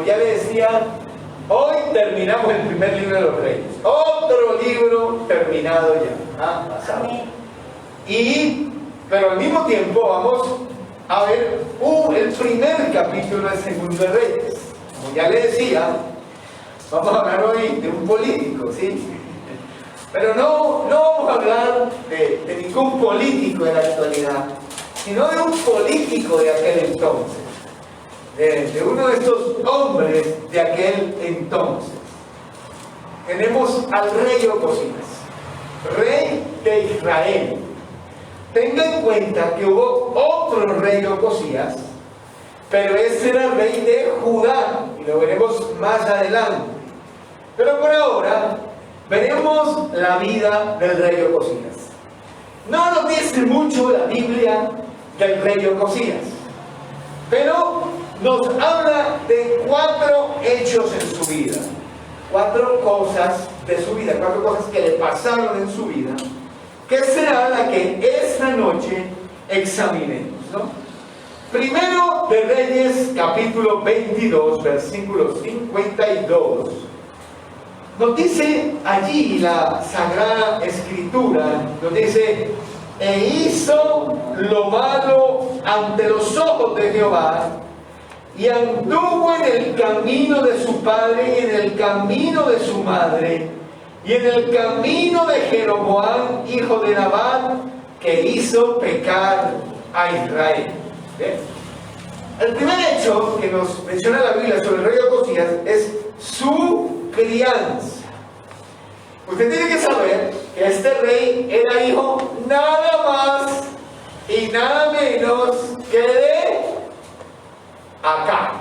ya le decía, hoy terminamos el primer libro de los Reyes. Otro libro terminado ya. Pasado. Pero al mismo tiempo vamos a ver el primer capítulo del segundo de Reyes. Como ya le decía, vamos a hablar hoy de un político, ¿sí? Pero no vamos a hablar de ningún político de la actualidad, sino de un político de aquel entonces, de uno de estos hombres de aquel entonces. Tenemos al rey Ocosías, rey de Israel. Tenga en cuenta que hubo otro rey Ocosías, pero este era rey de Judá, y lo veremos más adelante. Pero por ahora veremos la vida del rey Ocosías. No nos dice mucho la Biblia del rey Ocosías, pero nos habla de 4 hechos en su vida, 4 cosas de su vida, 4 cosas que le pasaron en su vida, que será la que esta noche examinemos, ¿no? Primero de Reyes, capítulo 22, versículo 52. Nos dice allí la Sagrada Escritura, nos dice: e hizo lo malo ante los ojos de Jehová, y anduvo en el camino de su padre y en el camino de su madre, y en el camino de Jeroboam, hijo de Nabat, que hizo pecar a Israel. ¿Bien? El primer hecho que nos menciona la Biblia sobre el rey Ocosías es su crianza. Usted tiene que saber que este rey era hijo nada más y nada menos que de Acab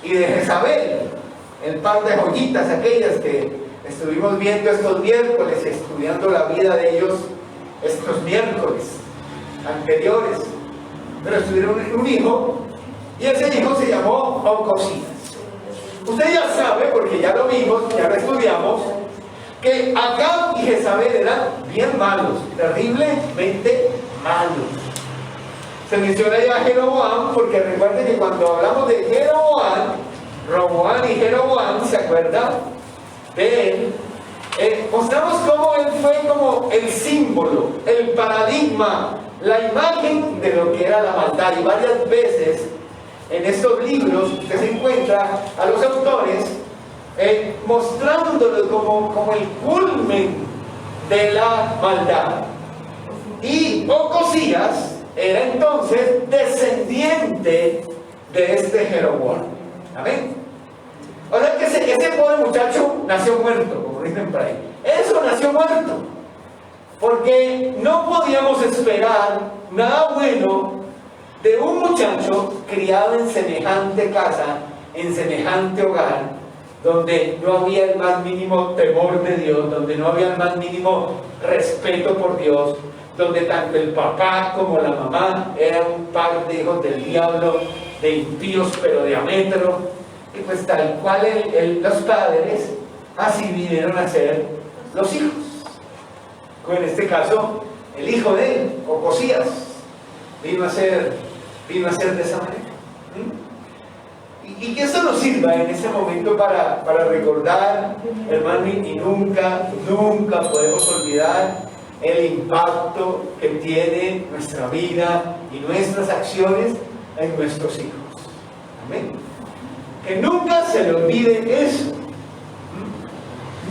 y de Jezabel, el par de joyitas aquellas que estuvimos viendo estos miércoles, estudiando la vida de ellos estos miércoles anteriores. Pero tuvieron un hijo, y ese hijo se llamó Ocosías. Usted ya sabe, porque ya lo vimos, ya lo estudiamos, que Acab y Jezabel eran bien malos, terriblemente malos. Se menciona ya Jeroboam, porque recuerden que cuando hablamos de Jeroboam, Roboam y Jeroboam, ¿se acuerdan de él? Mostramos cómo él fue como el símbolo, el paradigma, la imagen de lo que era la maldad. Y varias veces en estos libros usted se encuentra a los autores mostrándolo como el culmen de la maldad. Y Ocosías era entonces descendiente de este Jeroboam. Amén. O sea que ese pobre muchacho nació muerto, como dicen por ahí. Eso nació muerto. Porque no podíamos esperar nada bueno de un muchacho criado en semejante casa, en semejante hogar, donde no había el más mínimo temor de Dios, donde no había el más mínimo respeto por Dios, donde tanto el papá como la mamá eran un par de hijos del diablo, de impíos pero de a metro. Y pues tal cual los padres, así vinieron a ser los hijos. Como en este caso, el hijo de él, Ocosías, vino a ser de esa manera. Y que eso nos sirva en ese momento para recordar, hermano, y nunca podemos olvidar el impacto que tiene nuestra vida y nuestras acciones en nuestros hijos. Amén. Que nunca se le olvide eso.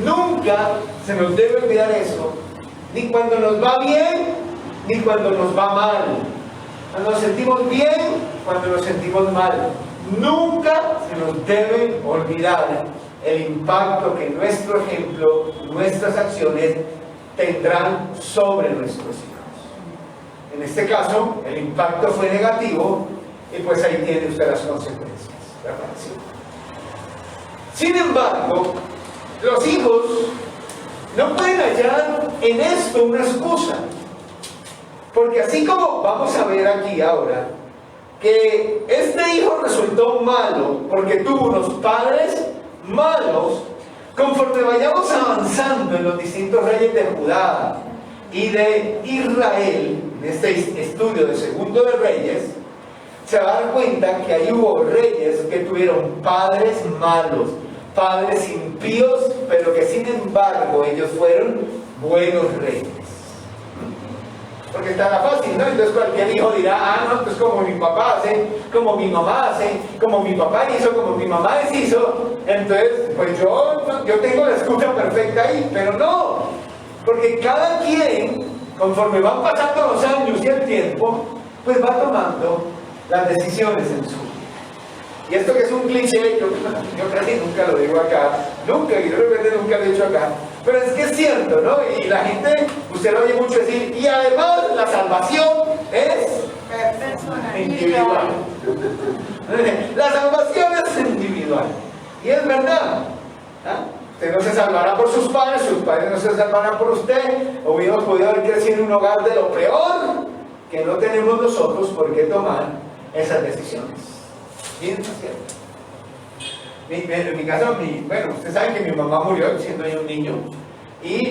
Nunca se nos debe olvidar eso. Ni cuando nos va bien, ni cuando nos va mal. Cuando nos sentimos bien, cuando nos sentimos mal. Nunca se nos debe olvidar el impacto que nuestro ejemplo, nuestras acciones tendrán sobre nuestros hijos. En este caso, el impacto fue negativo y pues ahí tiene usted las consecuencias, ¿verdad? Sí. Sin embargo, los hijos no pueden hallar en esto una excusa, porque así como vamos a ver aquí ahora que este hijo resultó malo porque tuvo unos padres malos, conforme vayamos avanzando en los distintos reyes de Judá y de Israel, en este estudio de Segundo de Reyes, se va a dar cuenta que ahí hubo reyes que tuvieron padres malos, padres impíos, pero que sin embargo ellos fueron buenos reyes. Porque está fácil, ¿no? Entonces cualquier hijo dirá, no, pues como mi papá hace, como mi mamá hace, como mi papá hizo, como mi mamá deshizo, entonces pues yo tengo la excusa perfecta ahí, pero no, porque cada quien, conforme van pasando los años y el tiempo, pues va tomando las decisiones en su vida. Y esto que es un cliché, yo casi nunca lo digo acá, nunca, y yo realmente nunca lo he dicho acá, pero es que es cierto, ¿no? Y la gente, usted lo oye mucho decir, y además la salvación es individual. La salvación es individual. Y es verdad. ¿Ah? Usted no se salvará por sus padres no se salvarán por usted. Hubiéramos podido haber crecido en un hogar de lo peor que no tenemos nosotros por qué tomar esas decisiones. Bien, ¿cierto? En mi caso, bueno, ustedes saben que mi mamá murió siendo yo un niño,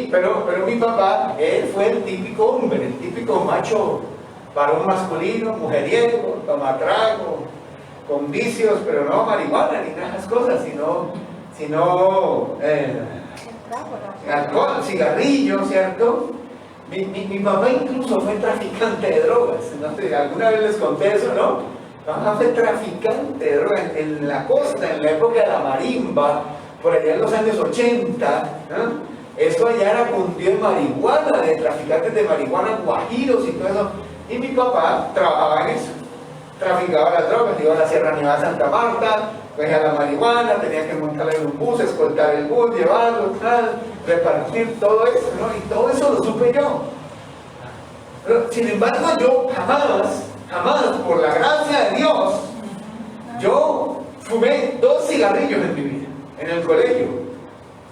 pero mi papá, él fue el típico hombre, el típico macho, varón masculino, mujeriego, tomatrago, con vicios, pero no marihuana ni nada de esas cosas, sino alcohol, cigarrillo, ¿cierto? Mi papá incluso fue traficante de drogas, no sé, alguna vez les conté eso, ¿no? Mamá fue traficante de drogas en la costa, en la época de la marimba, por allá en los años 80, ¿no? Eso allá era cundido de marihuana, de traficantes de marihuana, guajiros y todo eso. Y mi papá trabajaba en eso, traficaba las drogas, iba a la Sierra Nevada de Santa Marta, cogía la marihuana, tenía que montarla en un bus, escoltar el bus, llevarlo, tal, repartir todo eso, ¿no? Y todo eso lo supe yo. Pero, sin embargo, yo jamás, por la gracia de Dios, yo fumé 2 cigarrillos en mi vida, en el colegio,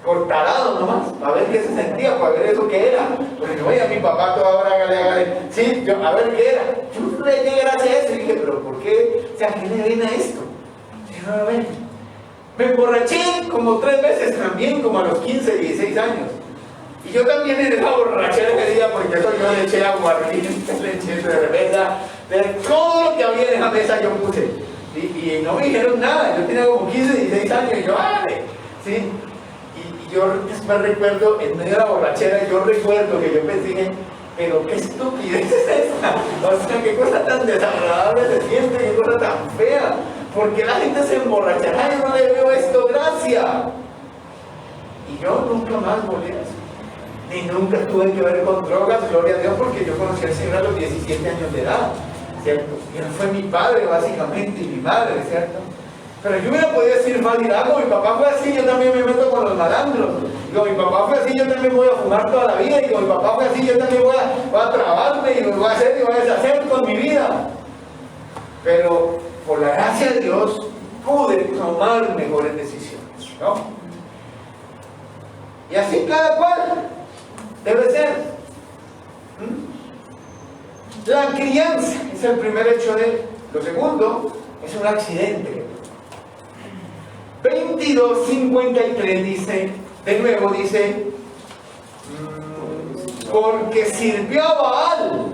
por tarado nomás, para ver qué se sentía, para ver eso que era. Porque yo veía a mi papá toda hora, hágale, sí, yo, a ver qué era. Yo no le llegué gracias a eso y dije, pero ¿por qué? O sea, ¿qué le viene a esto? Yo no lo ven. Me emborraché como 3 veces también, como a los 15, 16 años. Y yo también en esa borrachera que día, porque eso yo le eché aguardiente, le eché cerveza, de todo lo que había en esa mesa yo puse. Y no me dijeron nada, yo tenía como 15, 16 años y yo, ¡vale! ¿Sí? Y yo después recuerdo, en medio de la borrachera, yo recuerdo que yo pensé, pero qué estupidez es esta. O sea, qué cosa tan desagradable se siente, qué cosa tan fea. ¿Por qué la gente se emborrachará? Yo no le veo esto, gracia. Y yo nunca más volví a eso. Ni nunca tuve que ver con drogas, gloria a Dios, porque yo conocí al Señor a los 17 años de edad, ¿cierto? Y él fue mi padre, básicamente, y mi madre, ¿cierto? Pero yo hubiera podido decir fácil, como mi papá fue así, yo también me meto con los malandros. Digo, mi papá fue así, yo también voy a fumar toda la vida. Y digo, mi papá fue así, yo también voy a trabarme y lo voy a hacer y voy a deshacer con mi vida. Pero por la gracia de Dios pude tomar mejores decisiones, ¿no? Y así cada cual debe ser. La crianza es el primer hecho de él. Lo segundo es un accidente. 22:53 dice, de nuevo dice, porque sirvió a Baal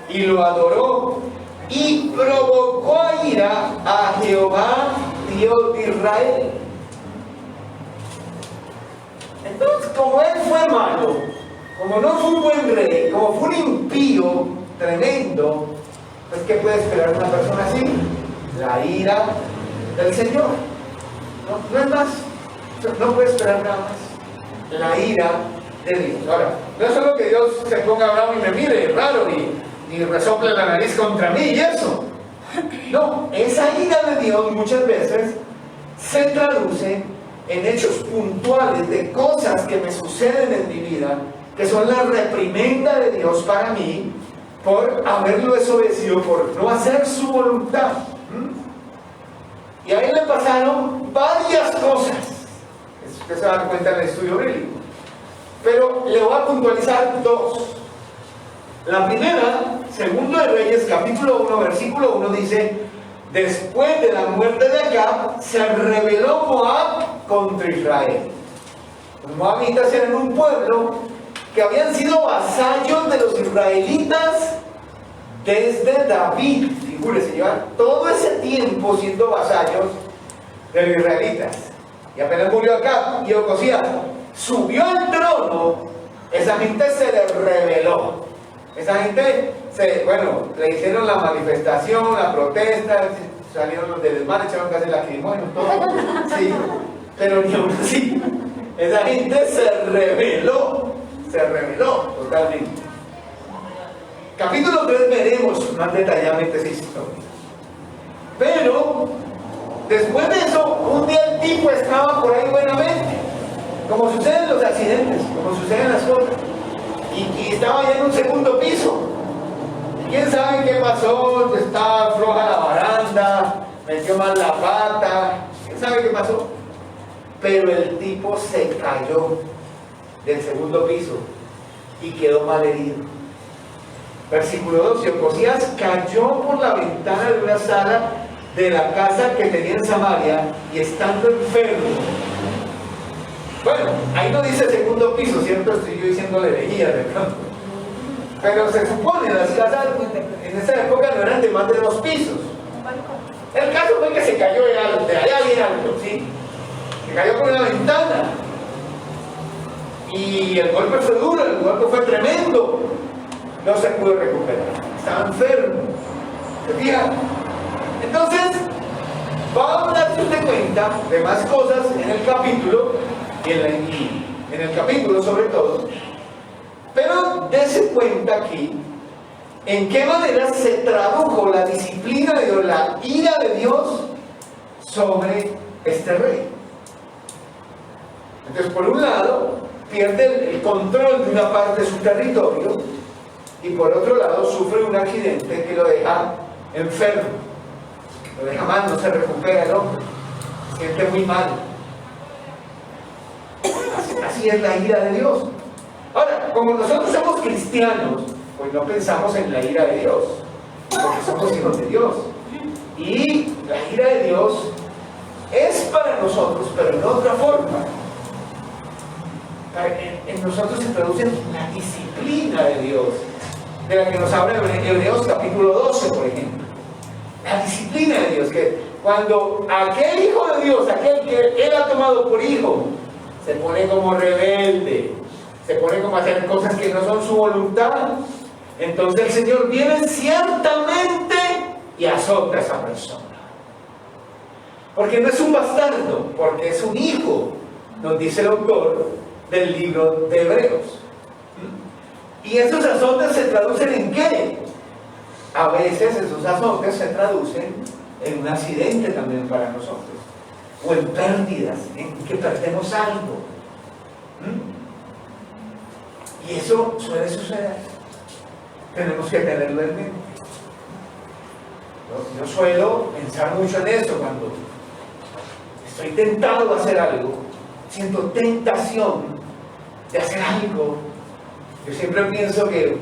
y lo adoró y provocó a ira a Jehová, Dios de Israel. Entonces, como él fue malo, como no fue un buen rey, como fue un impío tremendo, pues ¿qué puede esperar una persona así? La ira del Señor. No es más, no puede esperar nada más. La ira de Dios. Ahora, no es solo que Dios se ponga bravo y me mire raro y resople la nariz contra mí y eso. No, esa ira de Dios muchas veces se traduce en hechos puntuales de cosas que me suceden en mi vida, que son la reprimenda de Dios para mí por haberlo desobedecido, por no hacer su voluntad. Y a él le pasaron varias cosas. Usted se va a dar cuenta en el estudio bíblico. Pero le voy a puntualizar 2. La primera, segundo de Reyes, capítulo 1, versículo 1, dice: después de la muerte de Acab, se rebeló Moab contra Israel. Los moabitas eran un pueblo que habían sido vasallos de los israelitas desde David. figúrese, llevan todo ese tiempo siendo vasallos de los israelitas. Y apenas murió Acab y Ocosías subió al trono, esa gente se le rebeló. Esa gente, le hicieron la manifestación, la protesta, salieron los del mar, echaron gases lacrimógenos, todo. Sí, pero ni aún así, esa gente se rebeló totalmente. Capítulo 3 veremos más detalladamente esa historia. Pero, después de eso, un día el tipo estaba por ahí buenamente, como suceden los accidentes, como suceden las cosas, y estaba ya en un segundo piso. ¿Quién sabe qué pasó? Estaba floja la baranda, metió mal la pata, ¿quién sabe qué pasó? Pero el tipo se cayó del segundo piso y quedó mal herido. Versículo 12, Ocosías cayó por la ventana de una sala de la casa que tenía en Samaria y estando enfermo. Bueno, ahí no dice segundo piso, ¿cierto? Estoy yo diciéndole herejía de pronto. Pero se supone, las casas en esa época no eran de más de 2 pisos. El caso fue que se cayó de allá bien alto, ¿sí? Se cayó por una ventana. Y el golpe fue duro, el golpe fue tremendo. No se pudo recuperar. Estaba enfermo. ¿Se fijan? Entonces, vamos a darse cuenta de más cosas en el capítulo, y en el capítulo sobre todo. Pero dése cuenta aquí en qué manera se tradujo la disciplina de Dios, la ira de Dios sobre este rey. Entonces, por un lado, pierde el control de una parte de su territorio, y por otro lado, sufre un accidente que lo deja enfermo, lo deja mal, no se recupera el hombre, se siente muy mal. Así es la ira de Dios. Ahora, como nosotros somos cristianos, pues no pensamos en la ira de Dios, porque somos hijos de Dios. Y la ira de Dios es para nosotros, pero en otra forma. En nosotros se traduce la disciplina de Dios, de la que nos habla en Hebreos capítulo 12, por ejemplo. La disciplina de Dios, que cuando aquel hijo de Dios, aquel que Él ha tomado por hijo, se pone como rebelde, se pone como a hacer cosas que no son su voluntad, entonces el Señor viene ciertamente y azota a esa persona. Porque no es un bastardo, porque es un hijo, nos dice el autor del libro de Hebreos. ¿Y esos azotes se traducen en qué? A veces esos azotes se traducen en un accidente también para nosotros, o en pérdidas, en que perdemos algo. Y eso suele suceder. Tenemos que tenerlo en mente. Yo suelo pensar mucho en eso cuando estoy tentado a hacer algo, siento tentación de hacer algo. Yo siempre pienso que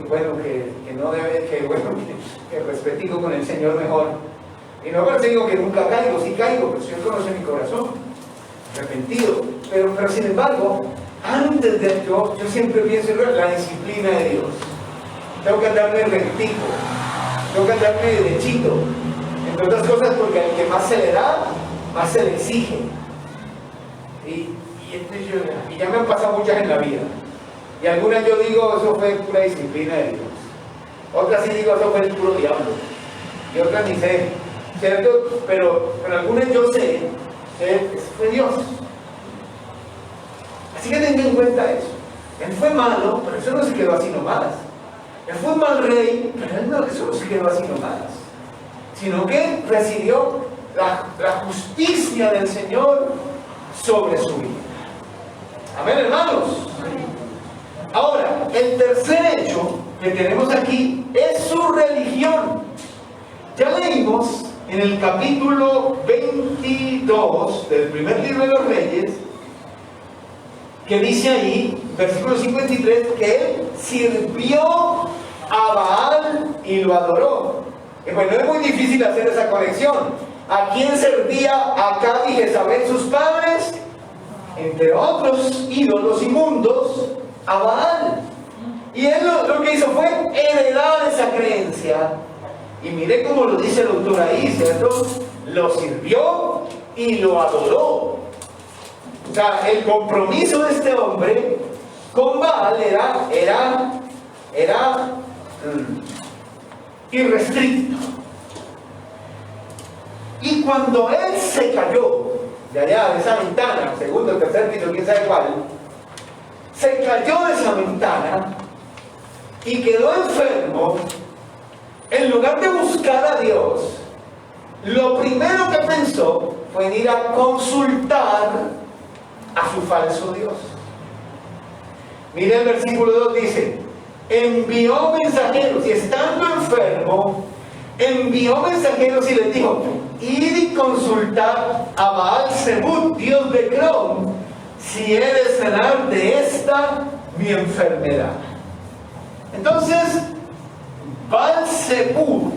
no debe, que respetico con el Señor mejor. Y no persigo que nunca caigo, sí caigo, pero el Señor conoce mi corazón, arrepentido. Pero sin embargo, antes de yo siempre pienso en la disciplina de Dios. Tengo que andarme rectico, tengo que andarme derechito. Entre otras cosas porque al que más se le da, más se le exige. Y ya me han pasado muchas en la vida. Y algunas yo digo, eso fue pura disciplina de Dios. Otras sí digo, eso fue el puro diablo. Y otras ni sé, ¿cierto? Pero algunas yo sé que fue Dios. Así que tengan en cuenta eso. Él fue malo, pero eso no se quedó así nomás. Él fue un mal rey, pero eso no se quedó así nomás. Sino que recibió la justicia del Señor sobre su vida. Amén, hermanos. Ahora, el tercer hecho que tenemos aquí es su religión. Ya leímos en el capítulo 22 del primer libro de los Reyes, que dice ahí, versículo 53, que él sirvió a Baal y lo adoró. Y pues no es muy difícil hacer esa conexión. ¿A quién servía Acab y Jezabel sus padres? Entre otros ídolos inmundos, a Baal. Y él lo que hizo fue heredar esa creencia Y mire cómo lo dice el autor ahí, ¿cierto? Lo sirvió y lo adoró. O sea, el compromiso de este hombre con Baal era irrestricto. Y cuando él se cayó de allá, de esa ventana, segundo, tercer piso, quién sabe cuál, se cayó de esa ventana y quedó enfermo, en lugar de buscar a Dios, lo primero que pensó fue en ir a consultar a su falso Dios. Mire el versículo 2, dice: envió mensajeros, y estando enfermo, envió mensajeros y les dijo: id y consultad a Baal-Zebub, dios de Crom, si he de sanar de esta mi enfermedad. Entonces, Baal-Zebub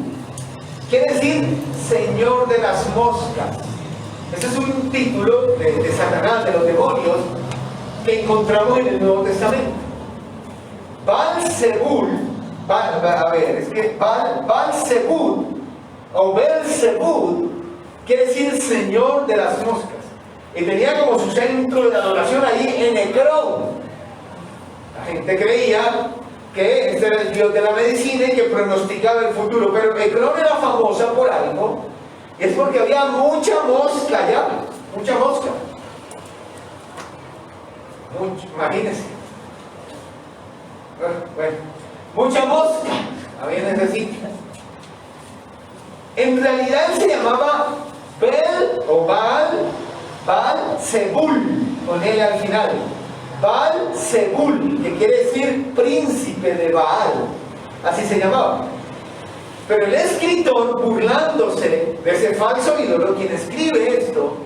quiere decir señor de las moscas. Ese es un título de Satanás, de los demonios, que encontramos en el Nuevo Testamento. Baal-Zebub, Baal-Zebub o Beelzebub quiere decir señor de las moscas. Y tenía como su centro de adoración ahí en Ecrón. La gente creía que este era el dios de la medicina y que pronosticaba el futuro, pero Ecrón era famosa por algo, y es porque había mucha mosca allá, mucha mosca. Imagínense. Bueno, mucha mosca había en ese sitio. En realidad él se llamaba Baal-Zebul, con él al final. Baal-Zebul, que quiere decir príncipe de Baal, así se llamaba. Pero el escritor, burlándose de ese falso ídolo, quien escribe esto,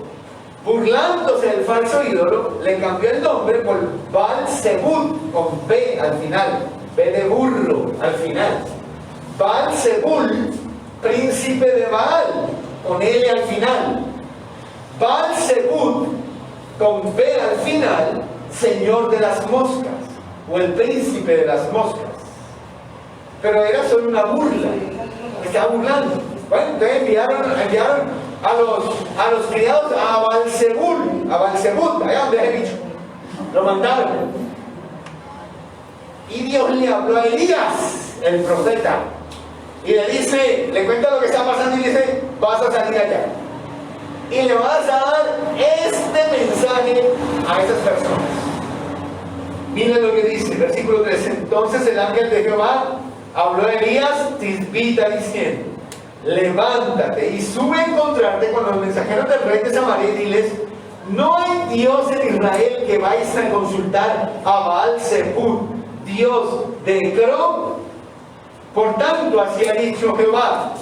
burlándose del falso ídolo, le cambió el nombre por Baal-Zebul, con B al final, B de burro al final. Baal-Zebul, príncipe de Baal, con L al final. Baal-Zebub, con B al final, señor de las moscas, o el príncipe de las moscas. Pero era solo una burla, estaba burlando. Bueno, entonces enviaron a los criados a Baal-Zebub, allá donde he dicho, lo mandaron. Y Dios le habló a Elías, el profeta, y le dice, le cuenta lo que está pasando y dice: vas a salir allá y le vas a dar este mensaje a esas personas. Miren lo que dice, versículo 3. Entonces el ángel de Jehová habló a Elías Tisbita diciendo: levántate y sube a encontrarte con los mensajeros del rey de Samaria y diles: no hay Dios en Israel que vais a consultar a Baal-Zebub, dios de Crom. Por tanto, así ha dicho Jehová: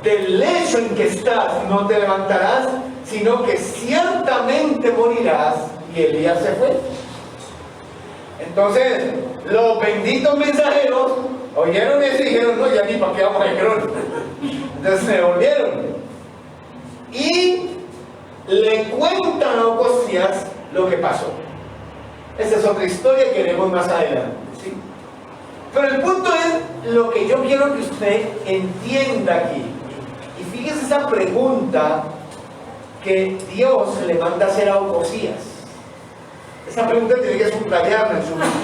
del lecho en que estás no te levantarás, sino que ciertamente morirás. Y Elías se fue. Entonces, los benditos mensajeros oyeron eso y dijeron: no, ya ni para qué vamos a Ecrón. Entonces se volvieron y le cuentan a Ocosías lo que pasó. Esa es otra historia que veremos más adelante, ¿sí? Pero el punto es lo que yo quiero que usted entienda aquí. Y fíjese esa pregunta que Dios le manda a hacer a Ocosías. Esa pregunta tiene que subrayarla en su mente.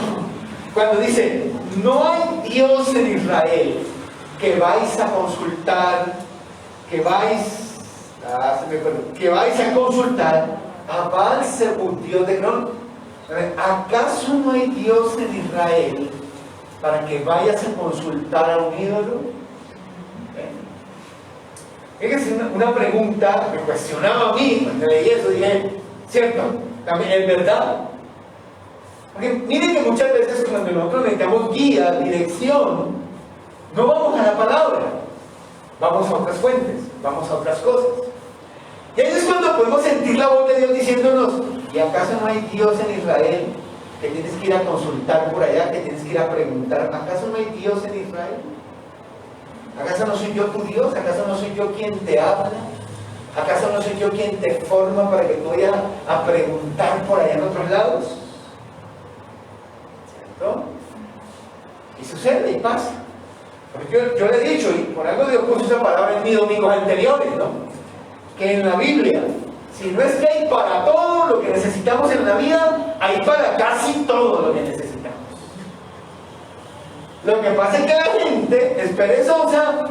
Cuando dice: no hay Dios en Israel que vais a consultar, que vais a consultar a Baal-Zebub, dios de Crom. ¿Acaso no hay Dios en Israel para que vayas a consultar a un ídolo? Fíjense, una pregunta que cuestionaba a mí cuando leí eso. Dije: cierto, también es verdad. Porque miren que muchas veces cuando nosotros necesitamos guía, dirección, no vamos a la palabra, vamos a otras fuentes, vamos a otras cosas. Y ahí es cuando podemos sentir la voz de Dios diciéndonos: ¿y acaso no hay Dios en Israel que tienes que ir a consultar por allá, que tienes que ir a preguntar? ¿Acaso no hay Dios en Israel? ¿Acaso no soy yo tu Dios? ¿Acaso no soy yo quien te habla? ¿Acaso no soy yo quien te forma para que tú vayas a preguntar por allá en otros lados? ¿Cierto? Y sucede y pasa. Porque yo le he dicho, y por algo Dios puso esa palabra en mis domingos anteriores, ¿no? Que en la Biblia, si no es que hay para todo lo que necesitamos en la vida, hay para casi todo lo que necesitamos. Lo que pasa es que la gente es perezosa,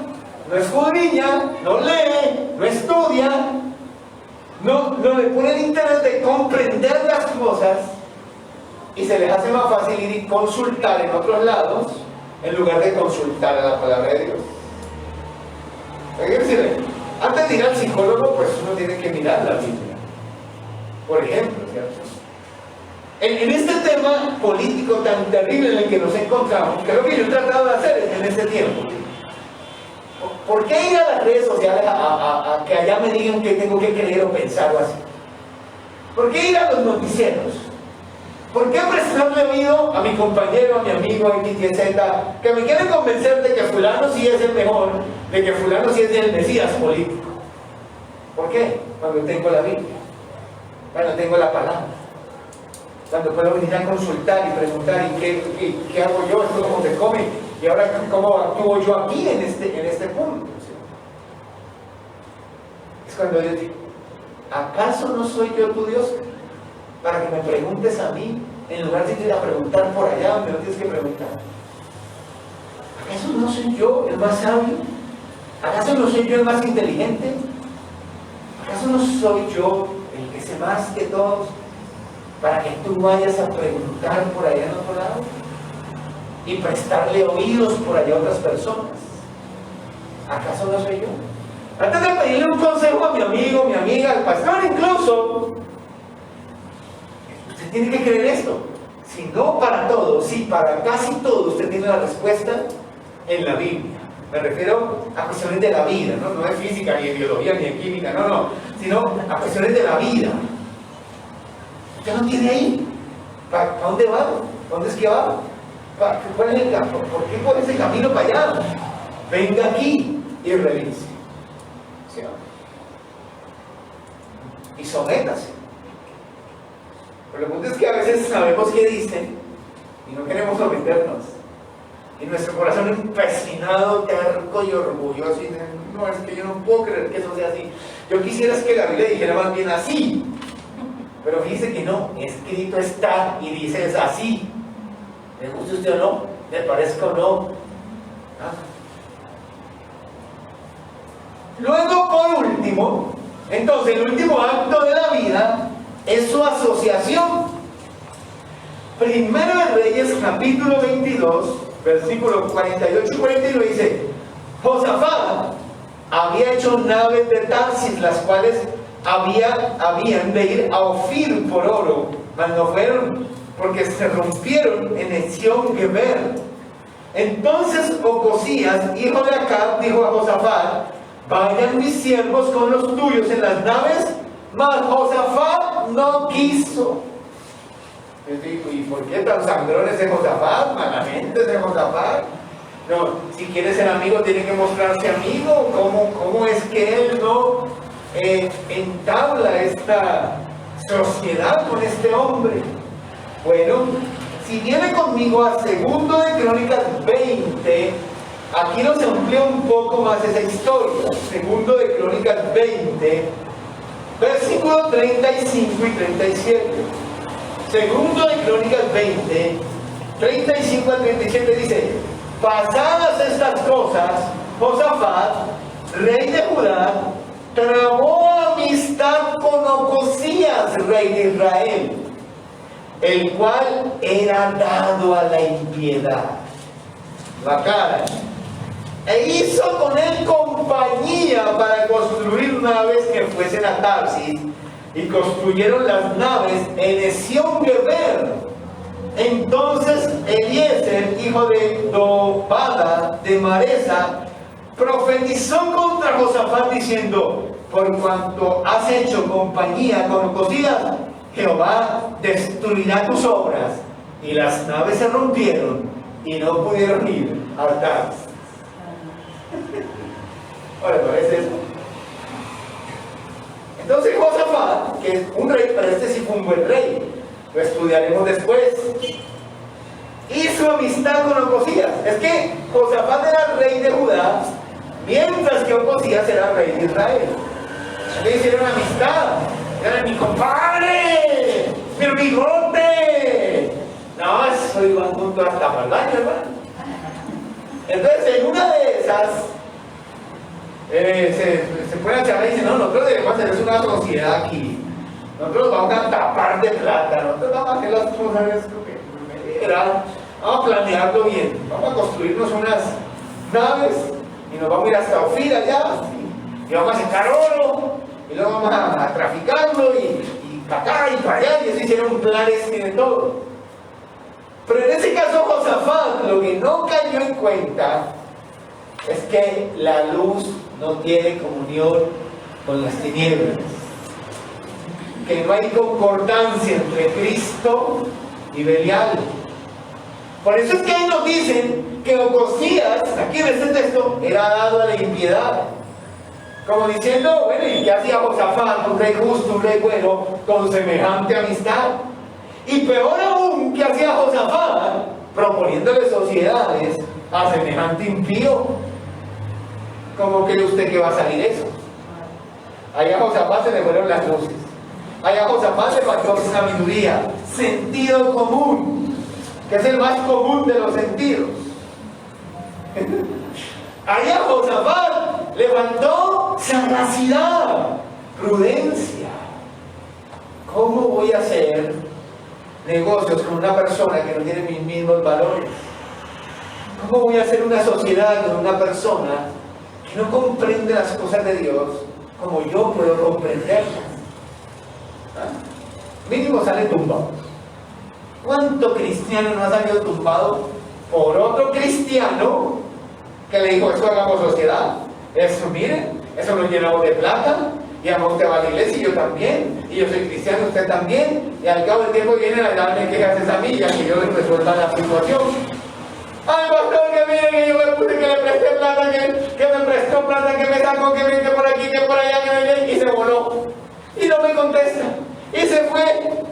no escudriña, no lee, no estudia, no le pone el interés de comprender las cosas y se les hace más fácil ir y consultar en otros lados en lugar de consultar a la palabra de Dios. ¿Qué quiere decir? Antes de ir al psicólogo, pues uno tiene que mirar la Biblia. Por ejemplo, ¿cierto? En este tema político tan terrible en el que nos encontramos, que es lo que yo he tratado de hacer en este tiempo. ¿Por qué ir a las redes sociales a que allá me digan qué tengo que creer o pensar o así? ¿Por qué ir a los noticieros? ¿Por qué prestarle oído a mi compañero, a mi amigo X, Y, Z, que me quieren convencer de que fulano sí es el mejor, de que fulano sí es el Mesías político? ¿Por qué? Cuando tengo la Biblia, cuando tengo la palabra, cuando puedo venir a consultar y preguntar ¿y qué hago yo? ¿Esto cómo se come? Y ahora ¿cómo actúo yo aquí en este punto? ¿Sí? Es cuando yo digo, ¿acaso no soy yo tu Dios? Para que me preguntes a mí, en lugar de ir a preguntar por allá donde no tienes que preguntar. ¿Acaso no soy yo el más sabio? ¿Acaso no soy yo el más inteligente? ¿Acaso no soy yo el que sé más que todos? Para que tú vayas a preguntar por allá en otro lado y prestarle oídos por allá a otras personas. ¿Acaso no soy yo? Antes de pedirle un consejo a mi amigo, mi amiga, al pastor incluso, usted tiene que creer esto. Si no para todo, sí para casi todo, usted tiene la respuesta en la Biblia. Me refiero a cuestiones de la vida, no de física, ni de biología, ni de química, no, sino a cuestiones de la vida. Usted no tiene ahí. ¿Para dónde va? ¿Dónde es que va? ¿Cuál es el campo? ¿Por qué coge ese camino para allá? Venga aquí y revise. ¿Sí? Y sométase. Pero el punto es que a veces sabemos qué dicen y no queremos someternos. Y nuestro corazón empecinado, terco y orgulloso. Y no, es que yo no puedo creer que eso sea así. Yo quisiera que la Biblia dijera más bien así. Pero fíjese que no, escrito está y dice es así. ¿Le gusta usted o no? ¿Le parezca o no? ¿Ah? Luego, por último, entonces el último acto de la vida es su asociación. Primero de Reyes, capítulo 22, versículos 48 y 49 dice: Josafat había hecho naves de Tarsis, las cuales habían de ir a Ofir por oro, mas no fueron, porque se rompieron en Ezión-Geber. Entonces Ocosías, hijo de Acab, dijo a Josafat: vayan mis siervos con los tuyos en las naves. Mas Josafat no quiso. ¿Y por qué tan sangrón ese Josafat? Malamente ese Josafat. No, si quiere ser amigo tiene que mostrarse amigo. ¿Cómo es que él no entabla esta sociedad con este hombre? Bueno, si viene conmigo a 2 de Crónicas 20, aquí nos amplía un poco más esa historia. 2 de Crónicas 20, versículos 35 y 37. 2 de Crónicas 20, 35 al 37 dice: pasadas estas cosas, Josafat, rey de Judá, tramó amistad con Ocosías, rey de Israel, el cual era dado a la impiedad, la cara, e hizo con él compañía para construir naves que fuesen a Tarsis, y construyeron las naves en Ezión-Geber. Entonces Eliezer, hijo de Dobada de Maresa, profetizó contra Josafat diciendo: por cuanto has hecho compañía con Ocosías, Jehová destruirá tus obras. Y las naves se rompieron y no pudieron ir a Tarsis. Ahora, ¿parece eso? Entonces Josafat, que es un rey, pero este sí fue un buen rey, lo estudiaremos después. hizo amistad con Ocosías. Es que Josafat era rey de Judá, mientras que Ocosías era rey de Israel. Le hicieron amistad. Era mi compadre, mi amigote. No, eso iba junto hasta para el baño, hermano. Entonces, en una de esas, se puede hacer y dice, no, nosotros debemos hacer una sociedad aquí. Nosotros vamos a tapar de plata, nosotros vamos a hacer las cosas vamos a planearlo bien. Vamos a construirnos unas naves y nos vamos a ir hasta Ofir allá y vamos a sacar oro y luego vamos a traficarlo y para acá y para allá, y eso hicieron planes y de todo. Pero en ese caso Josafat lo que no cayó en cuenta es que la luz no tiene comunión con las tinieblas, que no hay concordancia entre Cristo y Belial. Por eso es que ahí nos dicen que Ocosías, aquí en este texto, era dado a la impiedad. Como diciendo, bueno, ¿y qué hacía Josafat, un rey justo, un rey bueno, con semejante amistad? Y peor aún, ¿qué hacía Josafat? Proponiéndole sociedades a semejante impío. ¿Cómo cree usted que va a salir eso? Allá a Josafat se le fueron las luces. Allá a Josafat le faltó sabiduría, sentido común, que es el más común de los sentidos. Allá a Josafat le faltó sagacidad, prudencia. ¿Cómo voy a hacer negocios con una persona que no tiene mis mismos valores? ¿Cómo voy a hacer una sociedad con una persona que no comprende las cosas de Dios como yo puedo comprenderlas? Mínimo sale tumbado. ¿Cuánto cristiano no ha salido tumbado por otro cristiano que le dijo, eso hagamos sociedad? Eso, miren, eso nos llenamos de plata, y a usted va a la iglesia y yo también, y yo soy cristiano, usted también, y al cabo del tiempo vienen a darme quejas a mí y a que yo les resuelva la situación. Ay, pastor, que mire que yo me puse, que le presté plata, que me prestó plata, que me sacó, que me por aquí, que por allá, que me viene, y se voló. Y no me contesta. Y se fue.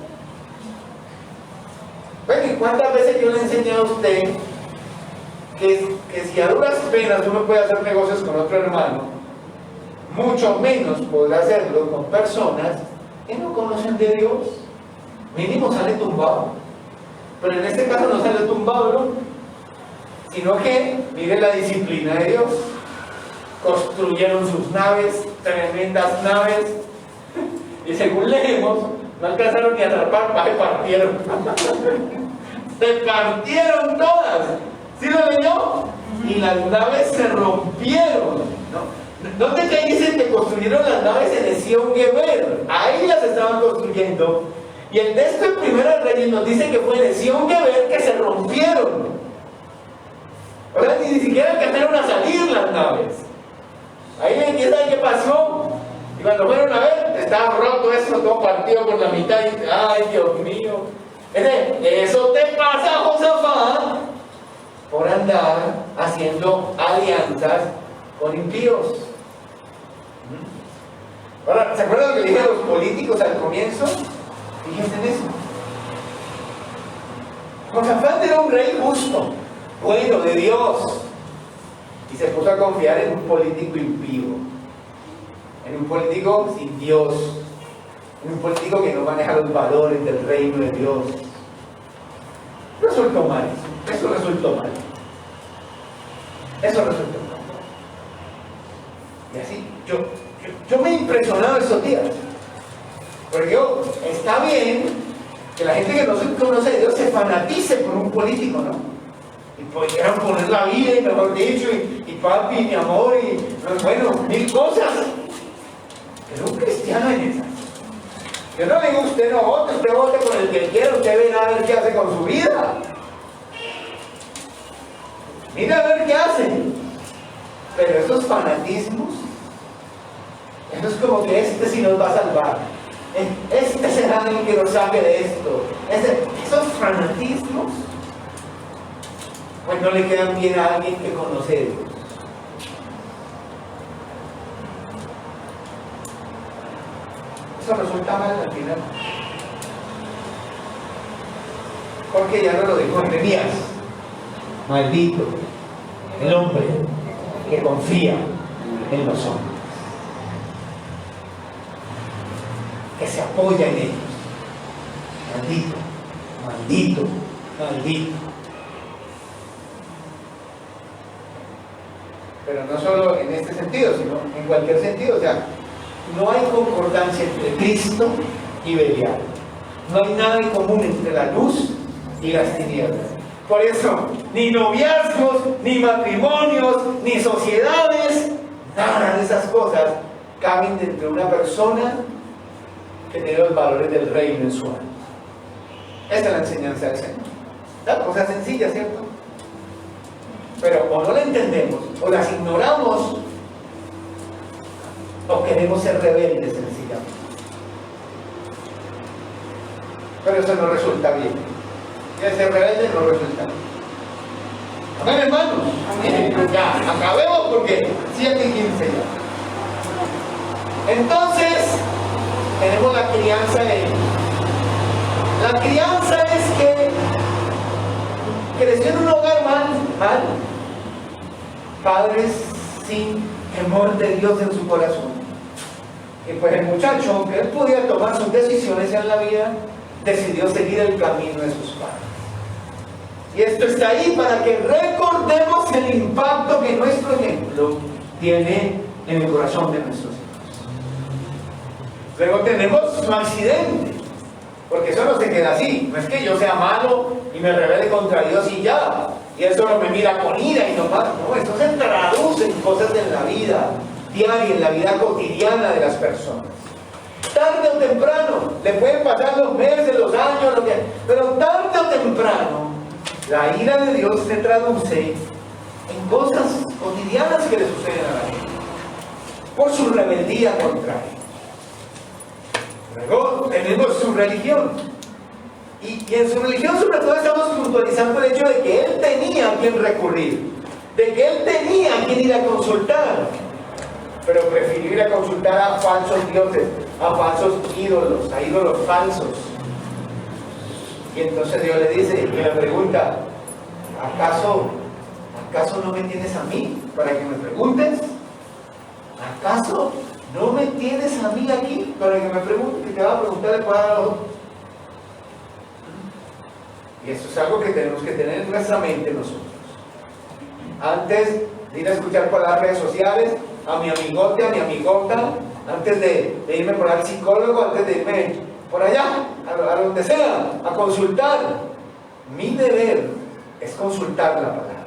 Bueno, ¿y cuántas veces yo le he enseñado a usted que si a duras penas uno puede hacer negocios con otro hermano, mucho menos podrá hacerlo con personas que no conocen de Dios? Mínimo sale tumbado. Pero en este caso no sale tumbado, ¿no? Sino que, miren la disciplina de Dios. Construyeron sus naves, tremendas naves, y según leemos, no alcanzaron ni a atrapar, se partieron. Se partieron todas. ¿Sí lo leyó? Y las naves se rompieron, ¿no? ¿Dónde que dicen que construyeron las naves en Ezión-Geber? Ahí las estaban construyendo. Y el texto en Primera de Reyes nos dice que fue en Ezión-Geber que se rompieron. O sea, ni siquiera alcanzaron a salir las naves. Ahí quién sabe qué pasó. Y cuando fueron a ver, estaba roto eso, todo partido por la mitad. Y, ay, Dios mío. Eso te pasa, Josafat, por andar haciendo alianzas con impíos. Ahora, ¿se acuerdan lo que dije a los políticos al comienzo? Fíjense en eso. Josafat era un rey justo, bueno, de Dios, y se puso a confiar en un político impío, en un político sin Dios, en un político que no maneja los valores del reino de Dios. Resultó mal eso resultó mal. Eso resultó mal. Y así, yo me he impresionado estos días, porque está bien que la gente que no conoce a Dios se fanatice por un político, ¿no? Y pudieran poner la vida, y mejor dicho, y papi, mi amor, y bueno, mil cosas. Pero un cristiano en esas. Yo no le digo, usted no vote, usted vote por el que quiera, usted ve a ver qué hace con su vida. Mira a ver qué hace. Pero esos fanatismos, eso es como que este sí nos va a salvar. Este será el que nos saque de esto. Esos fanatismos, pues no le quedan bien a alguien que conoce a Dios. Eso resulta mal al final. Porque ya no lo dijo Jeremías. Maldito el hombre que confía en los hombres, que se apoya en ellos. Maldito, maldito, maldito. Pero no solo en este sentido, sino en cualquier sentido. O sea, no hay concordancia entre Cristo y Belial. No hay nada en común entre la luz y las tinieblas. Por eso, ni noviazgos, ni matrimonios, ni sociedades, nada de esas cosas caben dentro de una persona que tiene los valores del reino en su alma. Esa es la enseñanza del Señor. La cosa sencilla, ¿cierto? Pero o no la entendemos, o las ignoramos, o queremos ser rebeldes sencillamente. Pero eso no resulta bien. Y ser rebelde no resulta bien. Amén, hermanos. Amén. Ya, acabemos porque 7:15 ya. Entonces, tenemos la crianza de él. La crianza es que creció en un hogar mal. Padres sin temor de Dios en su corazón. Y pues el muchacho, aunque él podía tomar sus decisiones en la vida, decidió seguir el camino de sus padres. Y esto está ahí para que recordemos el impacto que nuestro ejemplo tiene en el corazón de nuestros hijos. Luego tenemos su accidente, porque eso no se queda así. No es que yo sea malo y me rebelde contra Dios y ya, y eso no me mira con ira y no más. No, esto se traduce en cosas en la vida diaria, en la vida cotidiana de las personas. Tarde o temprano, le pueden pasar los meses, los años, pero tarde o temprano, la ira de Dios se traduce en cosas cotidianas que le suceden a la gente, por su rebeldía contra Él. Luego tenemos su religión. Y en su religión sobre todo estamos puntualizando el hecho de que él tenía a quien recurrir, de que él tenía a quien ir a consultar, pero prefirió ir a consultar a falsos dioses, a falsos ídolos, a ídolos falsos. Y entonces Dios le dice y le pregunta: ¿acaso no me tienes a mí para que me preguntes? ¿Acaso no me tienes a mí aquí para que me preguntes? Que te va a preguntar el Padre a los otros. Y eso es algo que tenemos que tener en nuestra mente nosotros. Antes de ir a escuchar por las redes sociales a mi amigote, a mi amigota, antes de irme por al psicólogo, antes de irme por allá, a donde sea, a consultar, mi deber es consultar la palabra.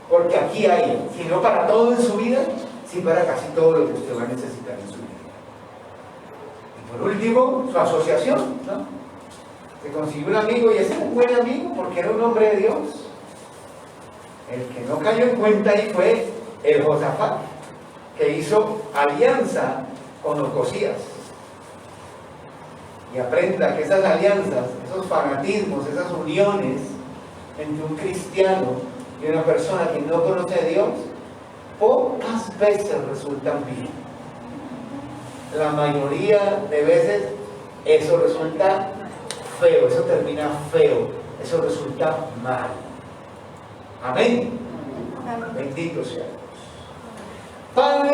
Porque aquí hay, si no para todo en su vida, sí para casi todo lo que usted va a necesitar en su vida. Y por último, su asociación, ¿no? Se consiguió un amigo y ese es un buen amigo porque era un hombre de Dios. El que no cayó en cuenta ahí fue el Josafat, que hizo alianza con Ocosías. Y aprenda que esas alianzas, esos fanatismos, esas uniones entre un cristiano y una persona que no conoce a Dios, pocas veces resultan bien. La mayoría de veces eso resulta feo, eso termina feo, eso resulta mal. Amén. Bendito sea Dios. Padre,